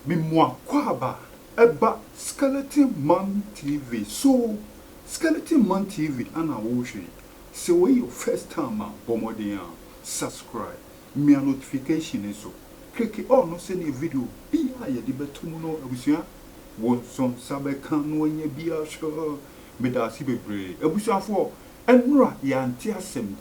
Mimwa kwaba eba Skeleton Man TV. So Skeleton Man TV ana woshi. So when your first time bomodian subscribe. Me a notification is so. Click on no send a video. Be I the betumuno abusia. Won some sabe kan when ye be a show. Me da si bebre. Abusia for enra yanti asem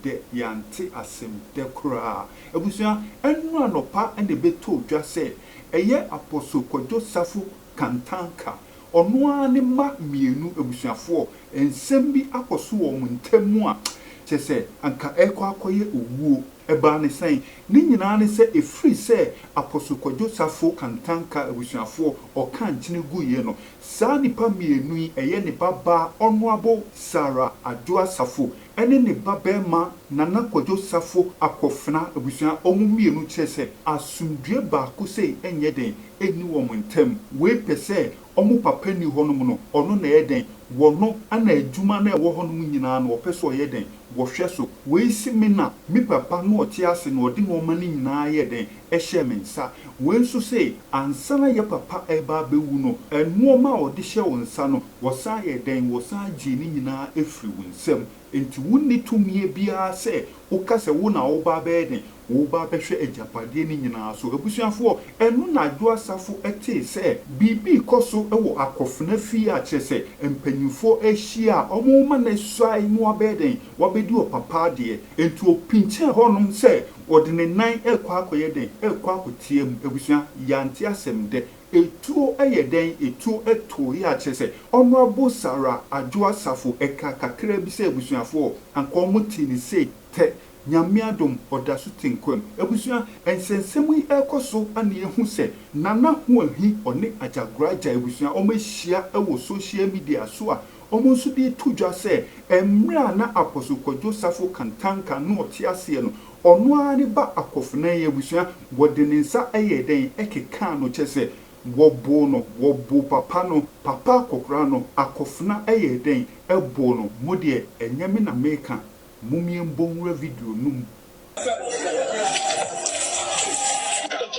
de kura. Abusia enra no pa and the beto just say. Eye Apostle Kwadwo Safo Kantanka ono ani ma mienu ebusuafo ensem bi akoso wo ntemu a chese anka akoye owuo eba ne san ni nyina ne se efri se Apostle Kwadwo Safo Kantanka ebusuafo o kan chine guye no saa nipa mienu yi eye nipa ba ono abo Sara Adwoa Safo ene ne babema Nana Kwadwo Safo Akofena ebusua omu mienu chese asundue ba ko sei enye den eni wo ntem we pese omu papa ni honom no ono na eden wono ana adwuma na ewo honom nyina na opeso yeden wo hwe so we isi me na mi papa no ote ase na odi no mani nyina yeden ehye me nsa we nso sei ansana ye papa eba bewu no enu ma odi hye wo nsa no wo sa yeden wo sa gi ni nyina efri wo nsam enti wonni tumie bia se wo kase wo na wo ba beden wo ba behwe ajapade ni nyina so ebusuafo enu na Adwoa Safo ete se bibi koso ewo Akofena fi a chese empanyufo ehia omuma na swai no abeden wabedi o papa de enti opinche honom se odine nan ekwa akoyeden ekwa akotiem ebusua yanti asem de etuo eyeden etuo eto ya chese Honorable Sara Adwoa Safo eka kakra bi se ebusuafo ankomuti ni se te nyamiadom odasu tinkwem ebusua ensensemu ekoso ana ehu se Nana Hoahi one Ajagurajah ebusua omehia ewo social media so a omonso bi tudwa se emra na Apostle Kwadwo Safo Kantanka no otiase no ono ani ba Akofena ebusua wode ne nsa eyeden ekeka no chese wobo no wobo papa no papa kokra no Akofena eyeden ebo no modie enyame na meka mumien bonwura video num.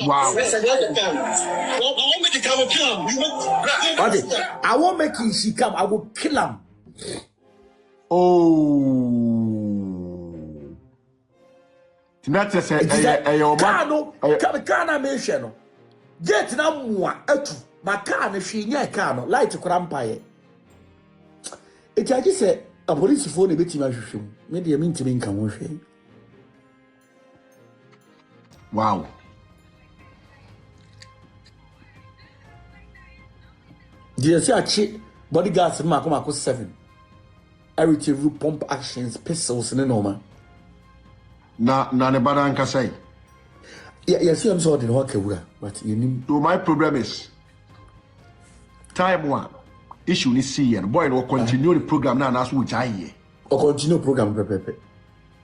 Wow. I won't make you come and kill him. I won't make you she come, I will kill him. Oh. Tonight say Kana mention. Get na mwa etu maka na hwinya ka no light kora mpaye. Eti say a police phone e betima hwehwem. Me de mentimi nka ho hwe. Wow. The say bodyguards mako 7. Everything pump actions pistols ne normal. Na ne bada nka say. Yes, I'm sorry to walk away, but you need to. My problem is time one issue ni see and boy will continue the program now as we jai. Or continue program pepe.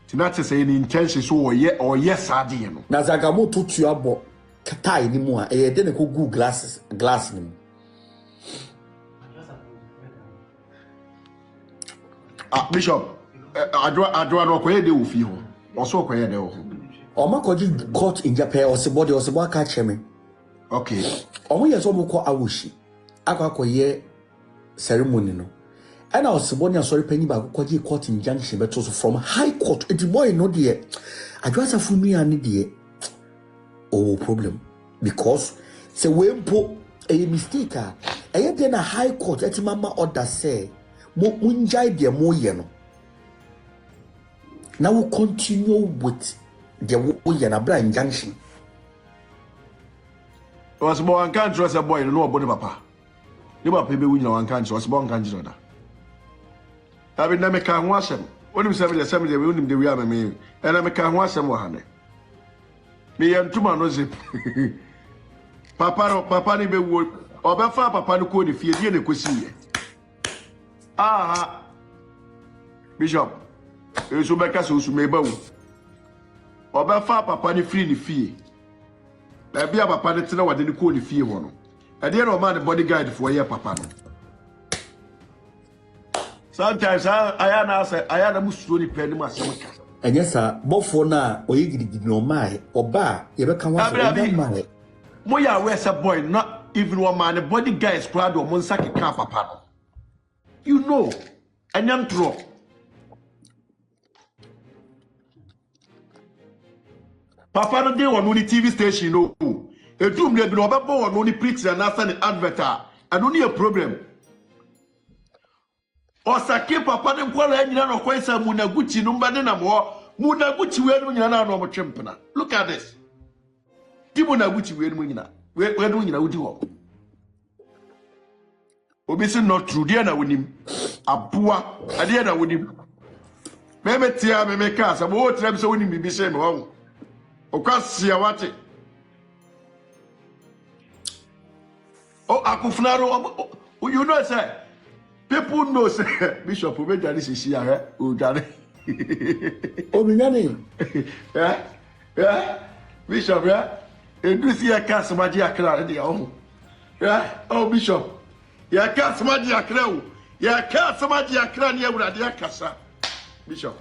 Tonight say any intention so or yes I did no. Na zagamo to you abo kata ni mo a e de ne ko Google glass ni. Bishop Adwoa no ko ye de ofi ho. Oso ko ye de ho. Oma koji court in Japan or somebody or somebody catch me. Okay. Omo yes omo ko awoshi. Akwakoye ceremony no. And I was born sorry penny ba koji court injunction but also from high court. It boy no there. Adwoa Safo mi ani there. Oh problem. Because say we mpo a mistake a dey na high court eti mama order say mo unjai de mo ye no. Now we continue with the way na bra injunction. Was born can't trust a boy no about papa. You papa be win one can't was born can't trust. I be na me kan ho asem. Oni se be the same dey we unim dey we am me. E na me kan ho asem wa hane. Me yantuma no zip. Papa ni be wo obefa papa no ko ni fie die ne kosi ye. Aha. Bishop. Ezo beka so su me ba wo. Obefa papa ni free ni fie. Na bia papa ni tena wade ni ko ni fie ho no. E dey no man the bodyguard for ye papa no. Sometimes I na musuo ni pe ni masemka. Enye sa bofo na oyigirigidi no mai oba ye beka ho so na mai. Moya we say boy not even one man, the body guys crowd or Monsaki car papa. You know, and I'm true. Papa no dey on only TV station no. A doom dey be no on only pricks and after the advert. And only a problem. Osake papa ne kwala nyina no kwensa Munaguchi no mbade na mo. Munaguchi we no nyina na no mo twempena. Look at this. Ti Munaguchi we no nyina. We no nyina wudi ho. Obisi not true dia na wonim. Aboa ade na wonim. Meme tia meme ka sa mo trem so wonim bibi se me wo. Okasia wate. Oh, Akofena, you know, sir. People know, sir. Bishop, who made this is here, who done it. Oh, Mignani. Yeah, Bishop, yeah. And you see a cast magia crowd, yeah. Oh, Bishop, yeah, cast magia crowd. Yeah, cast magia crowd, yeah, with a casa. Bishop.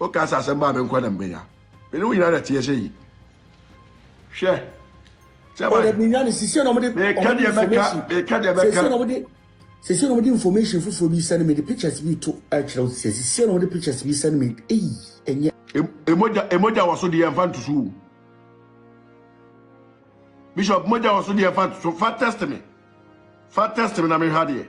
O casa samba ben quadambia. We know you're at TSA. Share. Oh, the Mignani, see, nobody. Say, nobody information for me sending me the pictures we took. Actually, see, all the pictures we send me. And yet, Emoja was so the infant to school. Bishop Moja was so the infant so fat testament. Fat testament, I mean, had here.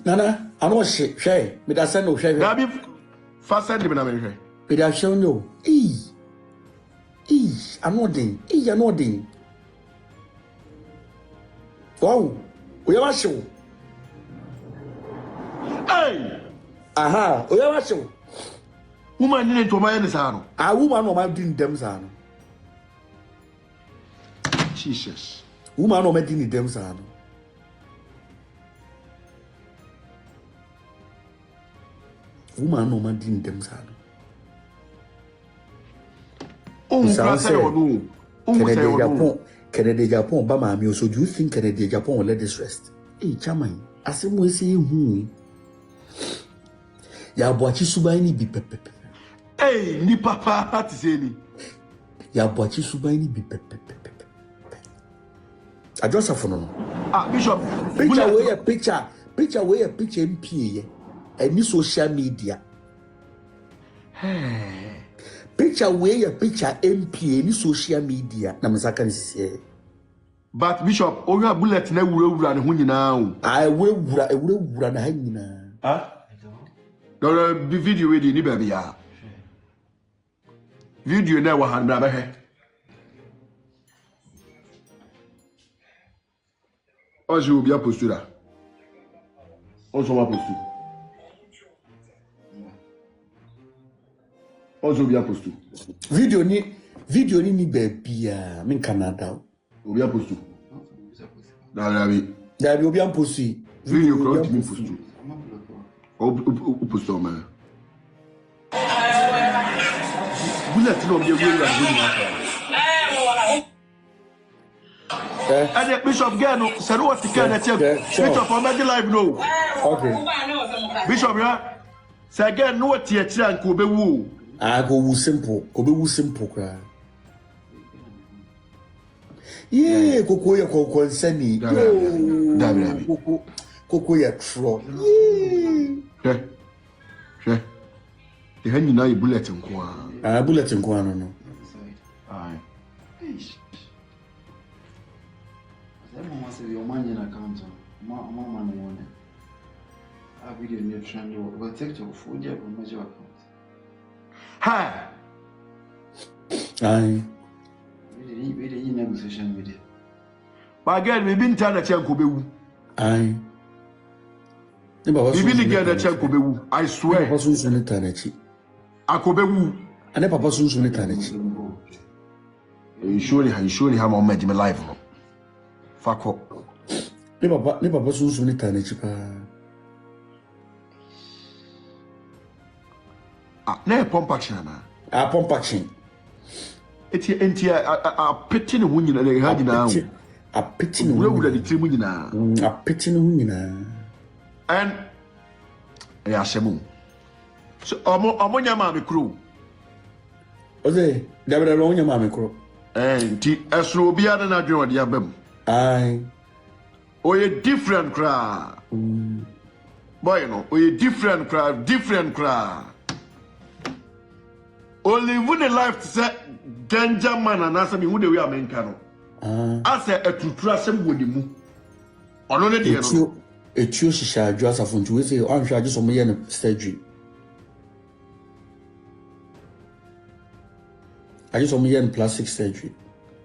Nana, I know shit, shay, but I send no shay. Gabi, fast send him, I mean, but I shall know. I'm not ding. I'm not ding. Wow, we are show. Hey! Aha, we are show. Woman didn't to my son. A woman of my didn't them son. Jesus. Woman of my didn't them son. Woman no man didn't them son. Canada Japan, Bama, so do you think Canada Japan will let this rest? Hey, Chaman, as some way say who ya boachi subaini be pepe. Hey, ni papa, what is any? Ya boachi subaini be pepe. Adwoa Safo no. Ah, Bishop, picture where a picture MP. Any social media. Picture where a picture MP any social media. Na msaka nsi. But Bishop, o ya bullet na wura ne ho nyina. I will wura na nyina. Ah? No video we ni ba bia. Video na wa han bra ba he. Ojo bia postura. Ojo ma postura. Ojo bia postu. Video ni bebia min Canada. Obi postu. Dabi obi postu. Video crowd mi postu. O postu ma. Bullet no be we la and the Bishop Gano said what the kind of check. Bishop on the live no. Okay. Bishop ya say again no what tie tie ko be wu. I go simple. Go be simple cry. Yeah, koko ya koko nsani. Dabi. Koko ya tro. Yeah. The hand you now bullet nko a. Bullet nko no. Aye. Mama said your money in account. Mama no one. I video new trend will take your food yeah from major account. Ha! Aye. We the negotiation with it. But again, we been telling the check ko be wu. Aye. We been get the check ko be wu. I swear. Papa sunsun ni tanachi. Akobe wu. Ane papa sunsun ni tanachi. You surely have on me live. Fuck up. Ne papa sunsun ni tanachi pa. Na pump action na. Pump action. Enti a peti ne ho nyina le ha nyina ho. A pity no. Where would the tribunal? A pity no. And Yashemu. So, Omonia Mammy Crew. Ose, Gabriel Ronya Mammy Crow. And Asro Biana Nadro, the Abem. Aye. Or a different cry. Boy, you know, or a different cry. Only when the life to say, Ganja man and answer me who they are main canoe. I said, a true trust him with you. On the A true shall dress a phone to say, I'm sure I just on me in surgery. I just on me in plastic surgery.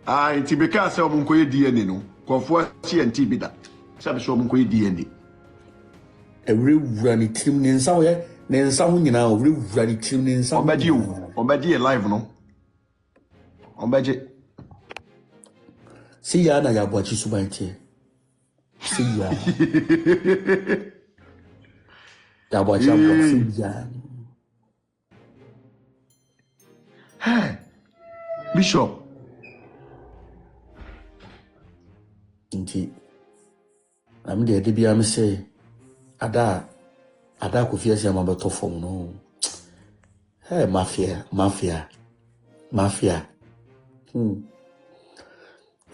I Tibeka said, I'm going to DNA no. Conform and TB that. Some show me DNA. A real runny trim in somewhere, then someone you know, real runny trim in some bad you, or bad ye alive no. On budget. See ya, I watch you so much. See ya. Ya watch you, see ya. Hey, Bishop. Indeed. I'm there to be a say. Ada could fear some about to form no. Hey, mafia.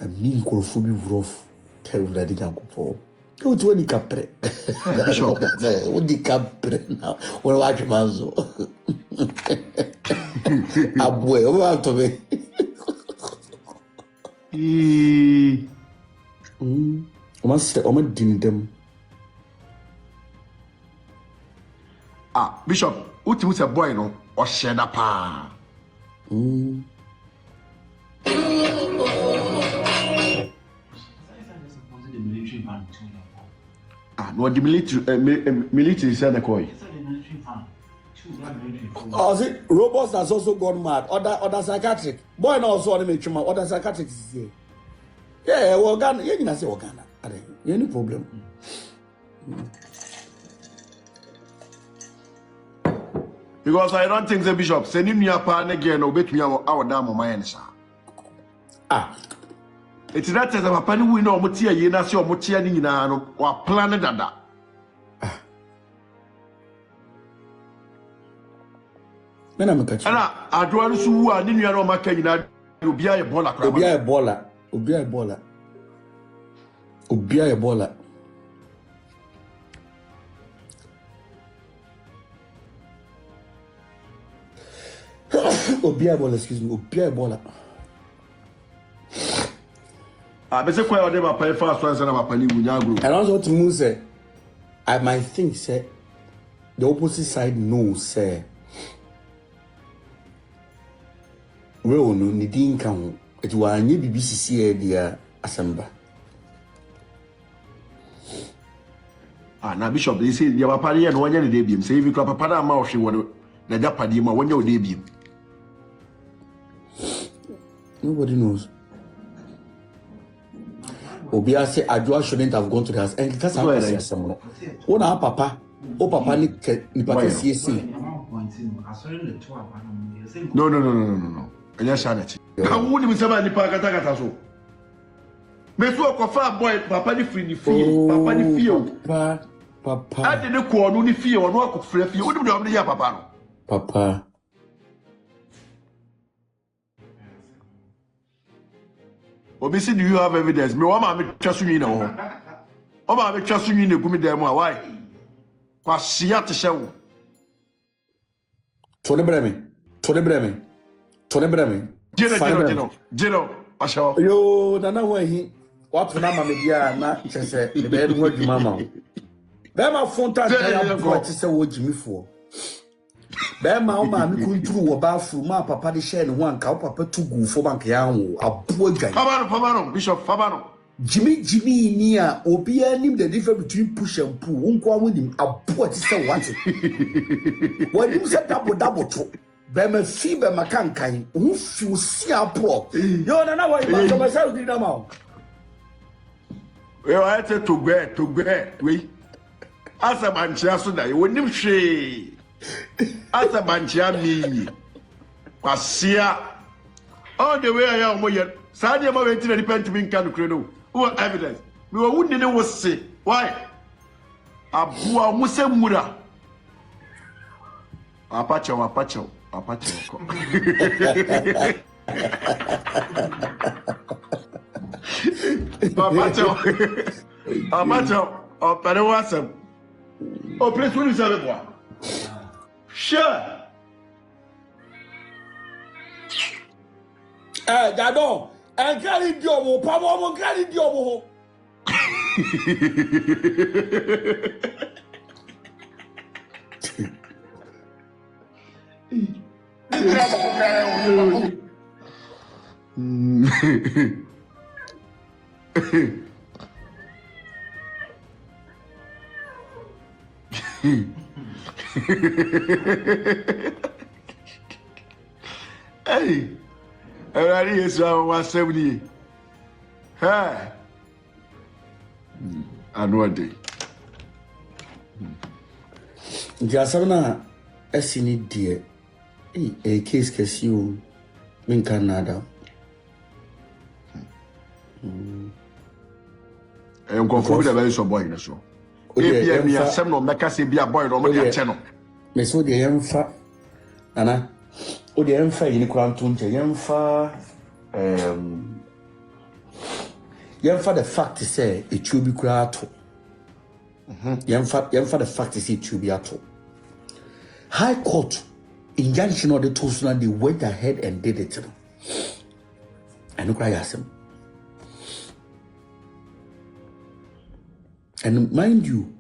A mean call for me rough. Terrible that it can't go. Go to any capre. What the capre now? Well, watch Mazo. A boy, out of it. Must dim them. Ah, Bishop, what was a boy no or shed a pa? Ah, no, the military said the coy. Oh, see, robots has also gone mad. Other psychiatric. Boy, no, also want to make sure other psychiatric is here. Yeah, well, Ghana, you can say Ghana. Any problem? Because I don't think the bishop sending me a pan again or bet me our dam on my answer. Ah, it's not as a penny we know Mutia Yenasi or Mutia Nina or planet dada. Then I'm a catcher. I do want to I didn't know my can you be a bola. Obia Ebola. Excuse me, Obia Ebola. I bet you quite never pay fast once and I'm a penny with Yagu. And also to move, say, I might think, say, the opposite side knows, say, well, no, the didn't come. It was a new BBC idea, Assembly. Ah, now Bishop, they say you have a party and one year debut. Say if you clap a pada mouth, she want the Japadima when your debut. Nobody knows. Obia say Adwoa shouldn't have gone to the house. And that's how I say someone. Oh, now, Papa. Oh, Papa, ni pati CSC. No. And yes, Shanati. How would you say about the Pagata? Me so kofa boy papa ni free ni fie papa ni fie papa I didn't call no ni fie or no akofre fie what do you do papa no papa Obi say do you have evidence me wa ma me twaso nyi na ho o ma me twaso nyi na gumi dem a why kwa sia te hye wo to ne breme Jiro Asho yo Nana Hoahi what na ma me bia na chese the be do adwuma ma be ma fonta ya bo ti se wo jimifo be ma o ma me kunturu wo ba fu ma papa de share ne ho anka o papa tugu fo bank ya ho abo adwan Fabano Bishop Fabano Jimmy ni a obi anim the difference between push and pull wonko amonim abo ti se what when you say double to be ma fi be ma kankan who feel see apro yo Nana Hoahi so me say we na ma we I say to gbe we asa manchia so da you nim hwe asa manchia mi kwasia all the way ya omo ye sa de ma we ti na depend me kan kure no What evidence? Me wouldn't was say. Why? Abua Musemura. Apacho. Apacho. Oh, Padawasam. Oh, please, what is that? Sure. Dado, and carry Diomo, Pamo, carry Diomo. Hey, already is 170. Hey, I know a day. Jasana, a sini dear, a case case you, min Canada. I'm confident that there is a boy in the show. If you are some no make us be a boy, or a channel. Miss Woody Emfa, Anna, Woody Emfa, in Quantum, Yemfa, Yemfa, the fact to say it should be created. Yemfa, the fact is it should be at all. High Court injunction of the Tosuna, they went ahead and did it. And look, I asked him. And mind you,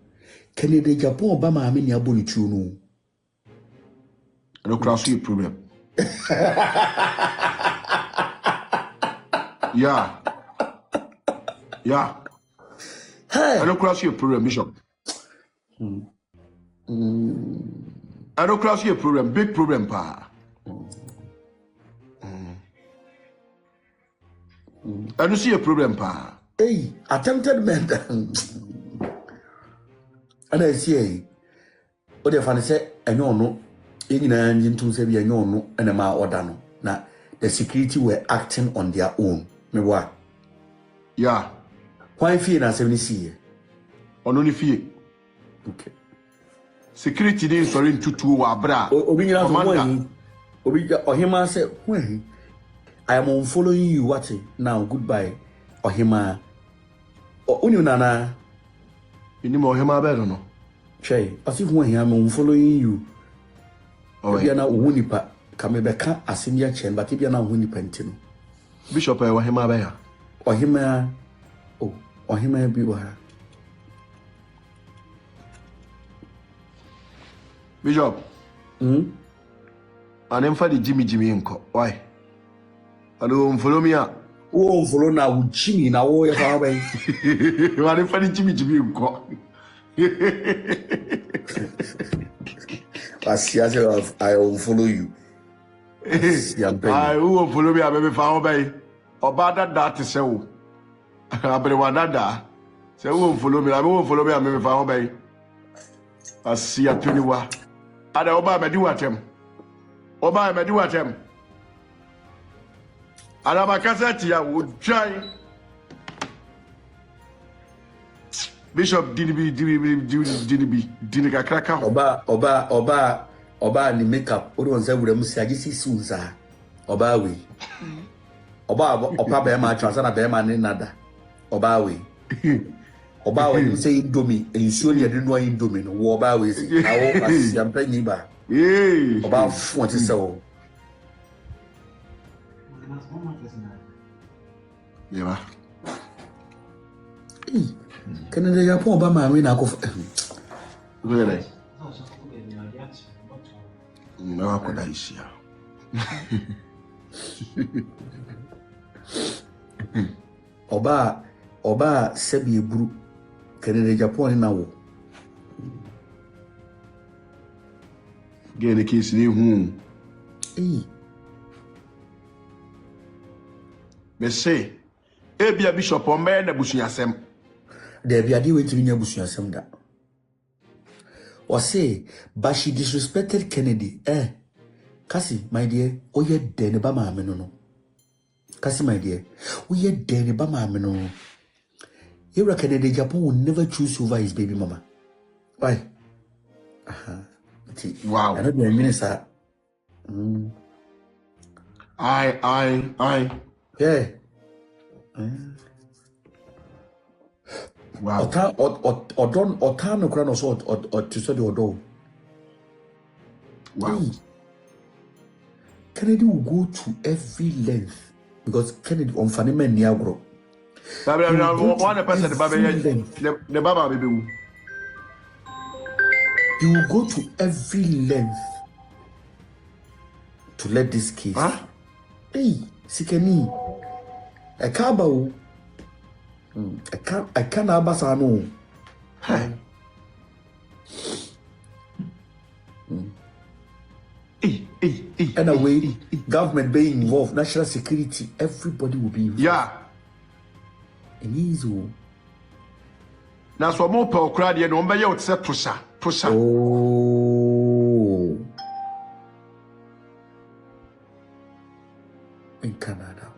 Canada, Japan, Obama, I mean, you're born to know. I don't cross your problem. Yeah. Hey. I don't cross your problem, Bishop. I don't cross your problem, big problem, pa. I don't see a problem, pa. Hey, attempted murder. And I say, what if I say, I know, in an engine to say, I know, and a ma or dano. Now, the security were acting on their own. Me what? Yeah. Why fear na 70 On only fear. Okay. Security didn't sorry to Wabra. Ohima said, when I am following you, what now? Goodbye. Ohima. Nana. You need more him, I better no. Che, as if when I am following you. Oh, you are not Wunipa. Come back as in your chain, but if you are not Winipentino. Bishop, I want him away. Ohima. Oh, Ohima be with her. Bishop. And then for the Jimmy Inco. Why? I don't follow me up. Oh, follow now, Jimmy, now, oh, if I way. You are for the Jimmy Inco. I will follow you. I will follow me. I may be found by about that to say, I better want that. Say, won't follow me. I won't follow me. I may be found by. I see a 21. I don't buy my do at him. Oba me do at him. And I'm a cassette, I would try. Bishop didn't be cracker. Oba ni makeup. Odo nze wure musi agisi suza. Oba we. Oba be ma chansa na be ma ni nada. Oba we. Oba we say indomie. Ensuo ni ade no indomie no. Wo oba we si. Awo asiampa ni ba. Oba fun ti se o. Yeah. Canada Japan Oba ma we na ko. Really? No, I could see. Oba sebi eburu Canada Japan na wo. Get the case in home. Me say, Ebia Bishop on me na busuasem. There be adi wait to nya busuasem da. Or say, but she disrespected Kennedy. Cassie, my dear, oh ye dene ba ma no. Cassie, my dear, oh ye dene ba ma no. You reckon that Japan will never choose over his baby mama? Why? Wow. I don't know, Minister. I. Yeah. Wow. Or turn no crown or to study or do. Wow. Kennedy will go to every length because Kennedy on Fanima Niagro. One person the Baba baby. He will go to every length to let this case. Hey, Sikeni. I can't bow. I can't abasano. And away, government being involved, national security, everybody will be involved. Yeah. And easy. Now, so more per crowd, you know, by your set pusher. Oh. In Canada.